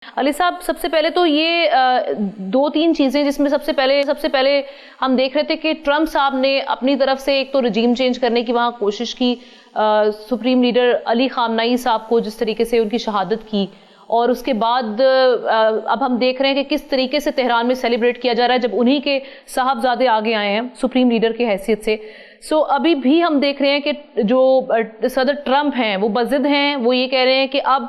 علی صاحب، سب سے پہلے تو یہ دو تین چیزیں جس میں سب سے پہلے ہم دیکھ رہے تھے کہ ٹرمپ صاحب نے اپنی طرف سے ایک تو رجیم چینج کرنے کی وہاں کوشش کی، سپریم لیڈر علی خامنئی صاحب کو جس طریقے سے ان کی شہادت کی، اور اس کے بعد اب ہم دیکھ رہے ہیں کہ کس طریقے سے تہران میں سیلیبریٹ کیا جا رہا ہے جب انہی کے صاحبزادے آگے آئے ہیں سپریم لیڈر کی حیثیت سے۔ ابھی بھی ہم دیکھ رہے ہیں کہ جو صدر ٹرمپ ہیں وہ بضد ہیں، وہ یہ کہہ رہے ہیں کہ اب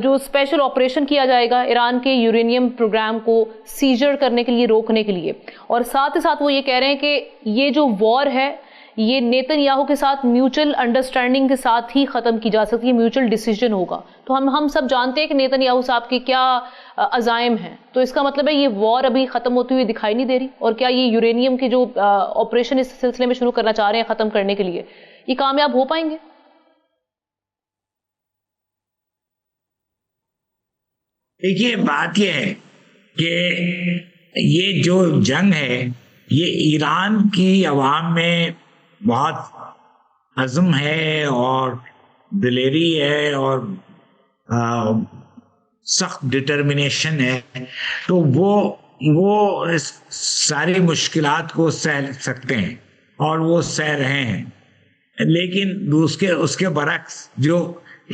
جو اسپیشل آپریشن کیا جائے گا ایران کے یورینیم پروگرام کو سیجر کرنے کے لیے، روکنے کے لیے، اور ساتھ ہی ساتھ وہ یہ کہہ رہے ہیں کہ یہ جو وار ہے یہ نیتن یاہو کے ساتھ میوچل انڈرسٹینڈنگ کے ساتھ ہی ختم کی جا سکتی ہے، میوچل ڈیسیجن ہوگا۔ تو ہم سب جانتے ہیں کہ نیتن یاہو صاحب کے کیا عزائم ہیں، تو اس کا مطلب ہے یہ وار ابھی ختم ہوتی ہوئی دکھائی نہیں دے رہی، اور کیا یہ یورینیم کی جو آپریشن اس سلسلے میں شروع کرنا چاہ رہے ہیں ختم کرنے کے لیے، یہ کامیاب ہو پائیں گے؟ دیکھیے، بات یہ ہے کہ یہ جو جنگ ہے یہ ایران کی عوام میں بہت عزم ہے اور دلیری ہے اور سخت ڈٹرمنیشن ہے، تو وہ اس ساری مشکلات کو سہ سکتے ہیں اور وہ سہ رہے ہیں۔ لیکن اس کے برعکس جو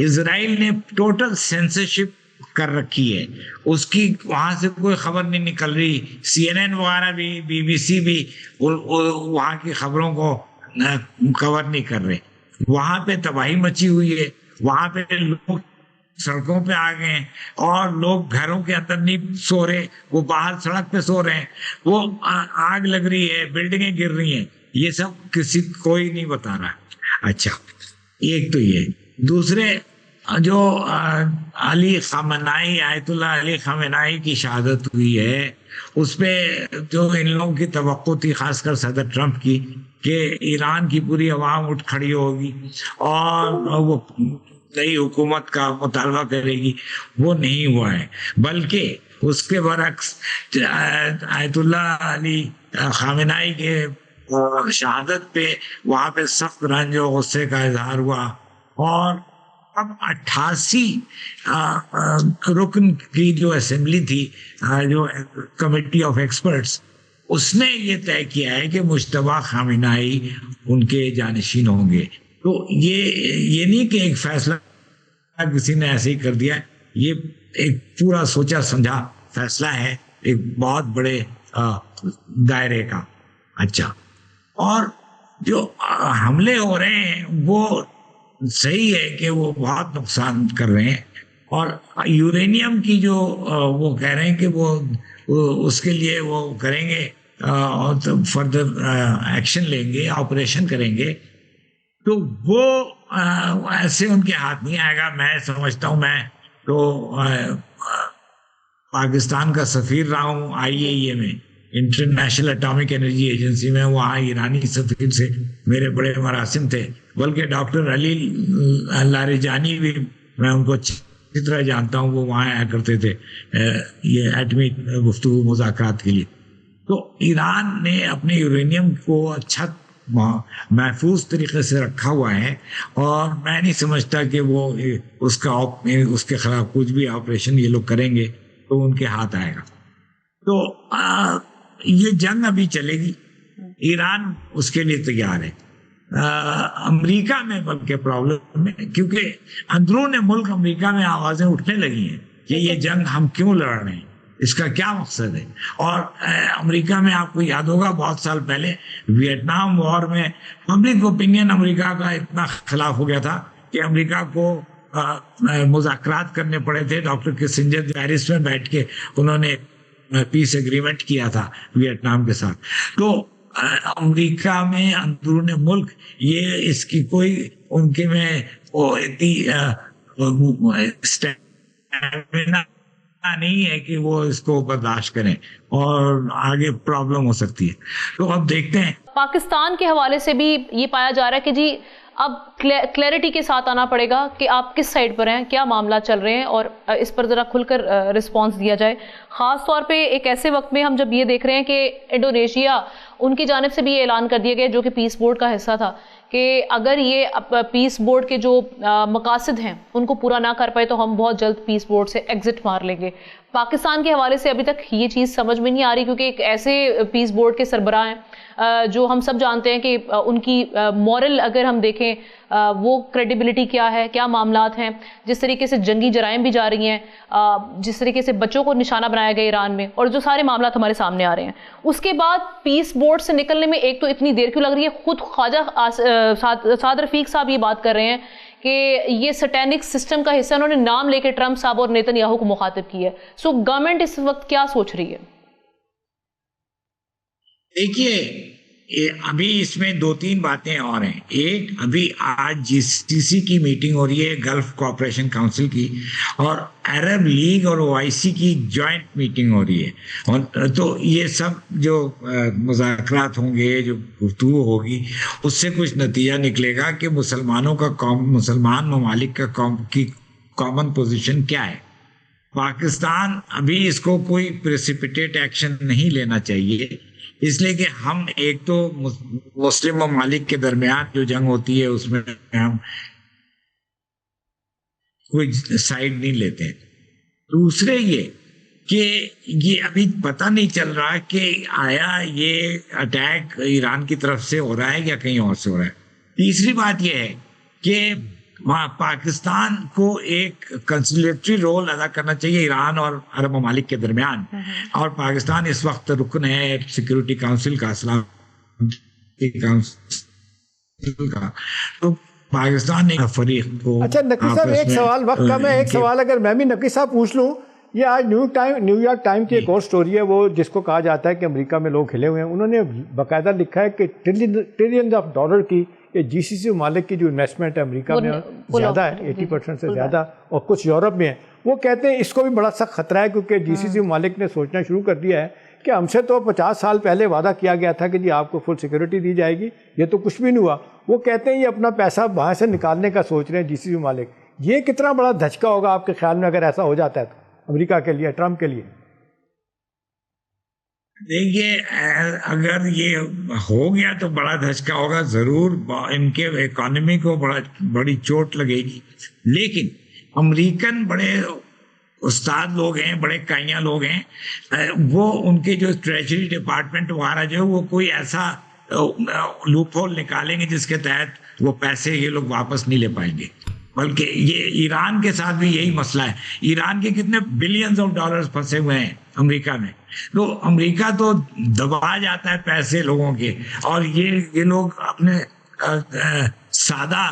اسرائیل نے ٹوٹل سینسرشپ کر رکھی ہے، اس کی وہاں سے کوئی خبر نہیں نکل رہی، سی این این وغیرہ بھی، بی بی سی بھی وہاں کی خبروں کو کور نہیں کر رہے۔ وہاں پہ تباہی مچی ہوئی ہے، وہاں پہ لوگ سڑکوں پہ آ گئے ہیں اور لوگ گھروں کے اندر نہیں سو رہے، وہ باہر سڑک پہ سو رہے ہیں، وہ آگ لگ رہی ہے، بلڈنگیں گر رہی ہیں، یہ سب کوئی نہیں بتا رہا۔ اچھا، ایک تو یہ، دوسرے جو علی خامنئی، آیت اللہ علی خامنئی کی شہادت ہوئی ہے، اس پہ جو ان لوگوں کی توقع تھی، خاص کر صدر ٹرمپ کی، کہ ایران کی پوری عوام اٹھ کھڑی ہوگی اور وہ نئی حکومت کا مطالبہ کرے گی، وہ نہیں ہوا ہے، بلکہ اس کے برعکس آیت اللہ علی خامنئی کے شہادت پہ وہاں پہ سخت رنج و غصے کا اظہار ہوا، اور اب 88 رکن کی جو اسمبلی تھی، جو کمیٹی آف ایکسپرٹس، اس نے یہ طے کیا ہے کہ مجتبی خامنئی ان کے جانشین ہوں گے۔ تو یہ نہیں کہ ایک فیصلہ کسی نے ایسے ہی کر دیا، یہ ایک پورا سوچا سمجھا فیصلہ ہے، ایک بہت بڑے دائرے کا۔ اچھا، اور جو حملے ہو رہے ہیں وہ صحیح ہے کہ وہ بہت نقصان کر رہے ہیں، اور یورینیم کی جو وہ کہہ رہے ہیں کہ وہ اس کے لیے وہ کریں گے اور فردر ایکشن لیں گے، آپریشن کریں گے، تو وہ ایسے ان کے ہاتھ نہیں آئے گا۔ میں سمجھتا ہوں، میں تو پاکستان کا سفیر رہا ہوں IAEA میں، انٹرنیشنل اٹامک انرجی ایجنسی میں، وہاں ایرانی سفیر سے میرے بڑے مراسم تھے، بلکہ ڈاکٹر علی لاریجانی بھی میں ان کو اچھی طرح جانتا ہوں، وہ وہاں آیا کرتے تھے یہ ایٹمی گفتگو مذاکرات کے لیے۔ تو ایران نے اپنے یورینیم کو اچھا محفوظ طریقے سے رکھا ہوا ہے، اور میں نہیں سمجھتا کہ وہ اس کے خلاف کچھ بھی آپریشن یہ لوگ کریں گے تو ان کے ہاتھ آئے گا۔ تو یہ جنگ ابھی چلے گی، ایران اس کے لیے تیار ہے۔ امریکہ میں بلکہ پرابلم ہے، کیونکہ اندرون ملک امریکہ میں آوازیں اٹھنے لگی ہیں کہ یہ جنگ ہم کیوں لڑ رہے ہیں، اس کا کیا مقصد ہے۔ اور امریکہ میں آپ کو یاد ہوگا بہت سال پہلے ویتنام وار میں پبلک اوپینین امریکہ کا اتنا خلاف ہو گیا تھا کہ امریکہ کو مذاکرات کرنے پڑے تھے۔ ڈاکٹر کسنجر پیرس میں بیٹھ کے انہوں نے پیس ایگریمنٹ کیا تھا ویتنام کے ساتھ۔ تو امریکہ میں اندرون ملک یہ اس کی کوئی ان کے میں اتنی نہیں ہے کہ وہ اس کو برداشت کریں، اور آگے پرابلم ہو سکتی ہے۔ تو اب دیکھتے ہیں۔ پاکستان کے حوالے سے بھی یہ پایا جا رہا ہے کہ جی اب کلیئرٹی کے ساتھ آنا پڑے گا کہ آپ کس سائڈ پر ہیں، کیا معاملات چل رہے ہیں، اور اس پر ذرا کھل کر رسپانس دیا جائے۔ خاص طور پہ ایک ایسے وقت میں ہم جب یہ دیکھ رہے ہیں کہ انڈونیشیا، ان کی جانب سے بھی یہ اعلان کر دیا گیا جو کہ پیس بورڈ کا حصہ تھا، کہ اگر یہ پیس بورڈ کے جو مقاصد ہیں ان کو پورا نہ کر پائے تو ہم بہت جلد پیس بورڈ سے ایگزٹ مار لیں گے. پاکستان کے حوالے سے ابھی تک یہ چیز سمجھ میں نہیں آ رہی، کیونکہ ایک ایسے پیس بورڈ کے سربراہ ہیں جو ہم سب جانتے ہیں کہ ان کی مورل اگر ہم دیکھیں وہ کریڈیبلٹی کیا ہے، کیا معاملات ہیں، جس طریقے سے جنگی جرائم بھی جا رہی ہیں، جس طریقے سے بچوں کو نشانہ بنایا گیا ایران میں، اور جو سارے معاملات ہمارے سامنے آ رہے ہیں. اس کے بعد پیس بورڈ سے نکلنے میں ایک تو اتنی دیر کیوں لگ رہی ہے؟ خود خواجہ سعد رفیق صاحب یہ بات کر رہے ہیں کہ یہ سٹینک سسٹم کا حصہ، انہوں نے نام لے کے ٹرمپ صاحب اور نیتن یاہو کو مخاطب کی ہے. سو گورنمنٹ اس وقت کیا سوچ رہی ہے؟ دیکھیے ابھی اس میں دو تین باتیں اور ہیں. ایک، ابھی آج جی سی سی کی میٹنگ ہو رہی ہے، گلف کوآپریشن کاؤنسل کی، اور عرب لیگ اور او آئی سی کی جوائنٹ میٹنگ ہو رہی ہے. اور تو یہ سب جو مذاکرات ہوں گے، جو گفتگو ہوگی، اس سے کچھ نتیجہ نکلے گا کہ مسلمانوں کا مسلمان ممالک کا کامن پوزیشن کیا ہے. پاکستان ابھی اس کو کوئی پریسیپیٹیٹ ایکشن نہیں لینا چاہیے، اس لیے کہ ہم ایک تو مسلم ممالک کے درمیان جو جنگ ہوتی ہے اس میں ہم کوئی سائیڈ نہیں لیتے. دوسرے یہ کہ یہ ابھی پتہ نہیں چل رہا کہ آیا یہ اٹیک ایران کی طرف سے ہو رہا ہے یا کہیں اور سے ہو رہا ہے. تیسری بات یہ ہے کہ پاکستان کو ایک کنسلیٹری رول ادا کرنا چاہیے ایران اور عرب ممالک کے درمیان، اور پاکستان اس وقت رکن ہے سیکورٹی کاؤنسل کا، سلامتی کاؤنسل کا. تو پاکستان نے فریق کو. اچھا نقی صاحب ایک سوال، وقت کم ہے، ایک سوال اگر میں بھی نقی صاحب پوچھ لوں. یہ آج نیو یارک ٹائم کی ایک اور سٹوری ہے، وہ جس کو کہا جاتا ہے کہ امریکہ میں لوگ کھلے ہوئے ہیں. انہوں نے باقاعدہ لکھا ہے کہ ٹریلین آف ڈالر کی یہ جی سی سی ممالک کی جو انویسٹمنٹ ہے امریکہ میں زیادہ ہے، 80% سے زیادہ، اور کچھ یورپ میں ہیں. وہ کہتے ہیں اس کو بھی بڑا سخت خطرہ ہے، کیونکہ جی سی سی ممالک نے سوچنا شروع کر دیا ہے کہ ہم سے تو 50 سال پہلے وعدہ کیا گیا تھا کہ جی آپ کو فل سیکورٹی دی جائے گی، یہ تو کچھ بھی نہیں ہوا. وہ کہتے ہیں یہ اپنا پیسہ وہاں سے نکالنے کا سوچ رہے ہیں جی سی سی ممالک. یہ کتنا بڑا دھچکا ہوگا آپ کے خیال میں اگر ایسا ہو جاتا ہے تو امریکہ کے لیے، ٹرمپ کے لیے؟ دیکھیے اگر یہ ہو گیا تو بڑا دھچکا ہوگا ضرور، ان کے اکانومی کو بڑی چوٹ لگے گی. لیکن امریکن بڑے استاد لوگ ہیں، بڑے کائیاں لوگ ہیں، وہ ان کے جو ٹریجری ڈپارٹمنٹ وغیرہ جو ہے وہ کوئی ایسا لوپ ہول نکالیں گے جس کے تحت وہ پیسے یہ لوگ واپس نہیں لے پائیں گے. بلکہ یہ ایران کے ساتھ بھی یہی مسئلہ ہے. ایران کے کتنے بلینز آف ڈالرز پھنسے ہوئے ہیں امریکہ میں، تو امریکہ تو دبا جاتا ہے پیسے لوگوں کے، اور یہ لوگ اپنے سادہ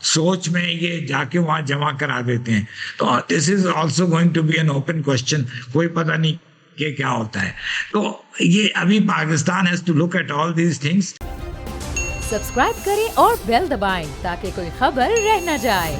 سوچ میں یہ جا کے وہاں جمع کرا دیتے ہیں. تو this is also going to be an open question, کوئی پتہ نہیں کہ کیا ہوتا ہے. تو یہ ابھی Pakistan has to look at all these things. Subscribe کریں اور بیل دبائیں تاکہ کوئی خبر رہ نہ جائے.